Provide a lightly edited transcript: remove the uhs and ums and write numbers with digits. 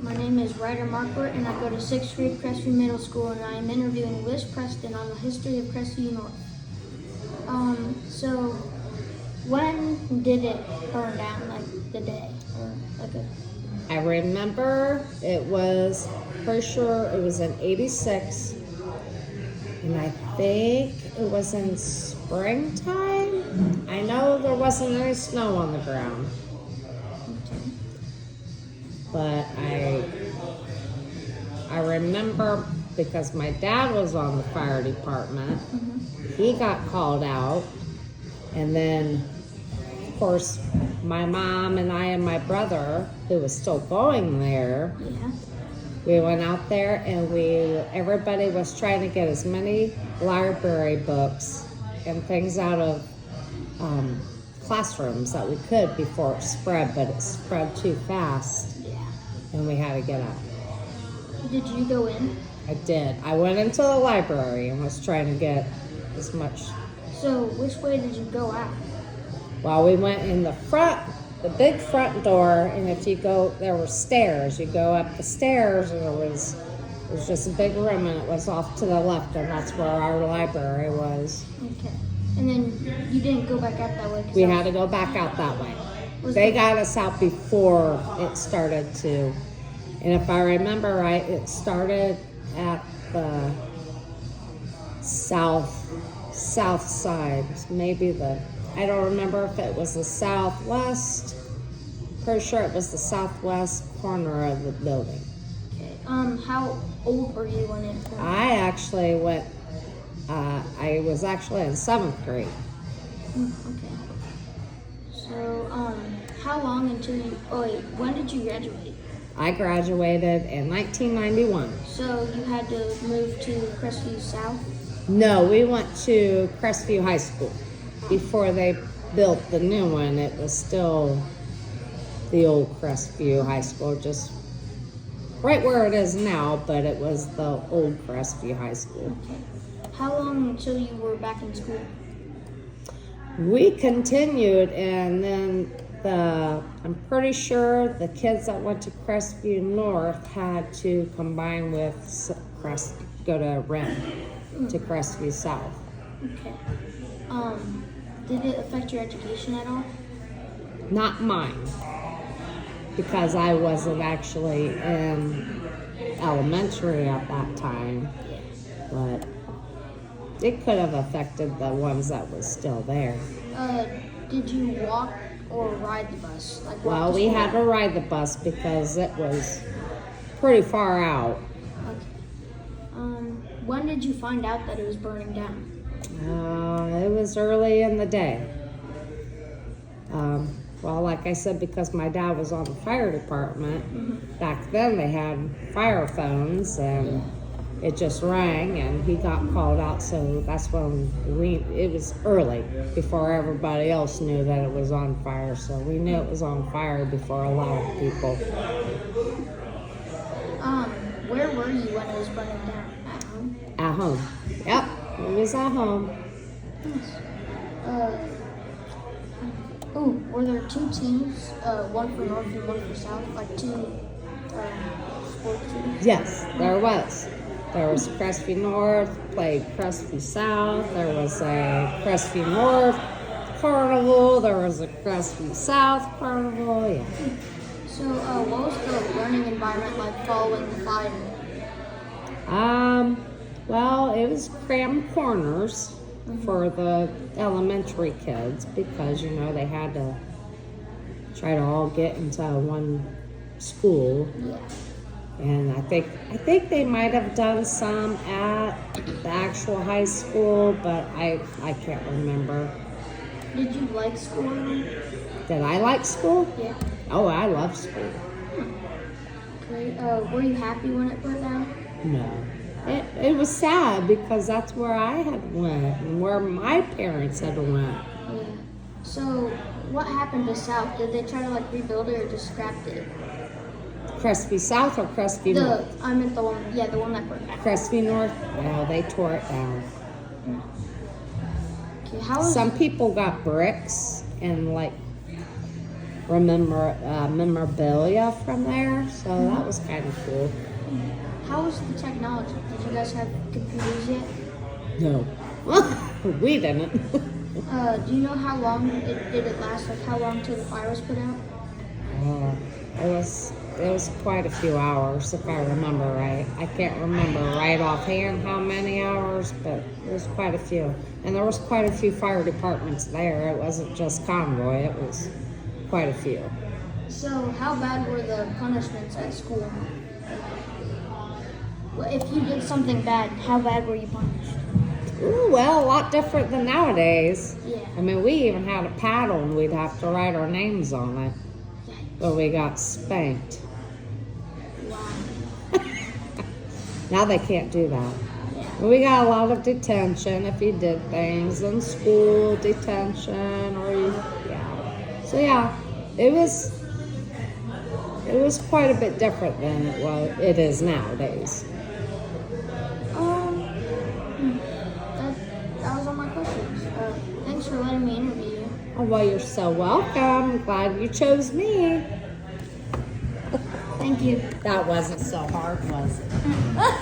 My name is Ryder Marquardt, and I go to 6th grade Crestview Middle School, and I am interviewing Lish Preston on the history of Crestview North. So when did it burn down, like the day? I remember it was, for sure, it was in 86, and I think it was in springtime. I know there wasn't any snow on the ground. But I remember because my dad was on the fire department, he got called out, and then of course my mom and I and my brother, who was still going there, we went out there and everybody was trying to get as many library books and things out of classrooms that we could before it spread, but it spread too fast. And we had to get out. Did you go in? I did. I went into the library and was trying to get as much. So which way did you go out? Well, we went in the front, the big front door, and if you go, there were stairs. You go up the stairs, and it was just a big room, and it was off to the left, and that's where our library was. Okay. And then you didn't go back out that way? We had to go back out that way. They got us out before it started to, and if I remember right, it started at the south side, maybe I don't remember if it was the southwest. Pretty sure it was the southwest corner of the building. Okay. How old were you when it happened? I was actually in 7th grade. Okay. So, how long until when did you graduate? I graduated in 1991. So you had to move to Crestview South? No, we went to Crestview High School. Before they built the new one, it was still the old Crestview High School, just right where it is now, but it was the old Crestview High School. Okay. How long until you were back in school? We continued, and then I'm pretty sure the kids that went to Crestview North had to combine with go to Wren to Crestview South. Okay. Did it affect your education at all? Not mine, because I wasn't actually in elementary at that time, but it could have affected the ones that was still there. Did you walk or ride the bus? Well, we had to ride the bus because it was pretty far out. Okay. When did you find out that it was burning down? It was early in the day. Well, like I said, because my dad was on the fire department, back then they had fire phones, and it just rang, and he got called out, so that's when it was early, before everybody else knew that it was on fire, so we knew it was on fire before a lot of people. Where were you when it was burning down? At home? At home. Yep, it was at home. Were there two teams, one for North and one for South, like two sports teams? Yes, there was. There was Crestview North, played Crestview South. There was a Crestview North carnival. There was a Crestview South carnival. Yeah. So, what was the learning environment like following the fire? Well, it was crammed corners for the elementary kids because, they had to try to all get into one school. Yeah. And I think they might have done some at the actual high school, but I can't remember. Did you like school? Did I like school? Yeah. Oh, I love school. Okay. Were you happy when it burnt down? No. It was sad because that's where I had went and where my parents had went. Yeah. So, what happened to South? Did they try to rebuild it or just scrapped it? Crestview South or Crestview North? I meant the one that burned down. Crestview North? Well, they tore it down. Okay, Some people got bricks and memorabilia from there. So that was kind of cool. How was the technology? Did you guys have computers yet? No, we didn't. Do you know how long did it last? Like how long till the fire was put out? It was quite a few hours, if I remember right. I can't remember right offhand how many hours, but it was quite a few. And there was quite a few fire departments there. It wasn't just convoy, it was quite a few. So how bad were the punishments at school? Well, if you did something bad, how bad were you punished? Ooh, well, a lot different than nowadays. Yeah. I mean, we even had a paddle and we'd have to write our names on it. But we got spanked. Wow. Now they can't do that. We got a lot of detention if you did things in school, detention, So yeah, it was quite a bit different than it is nowadays. That was all my questions. Thanks for letting me interview you. Oh, well, you're so welcome. Glad you chose me. Thank you. That wasn't so hard, was it?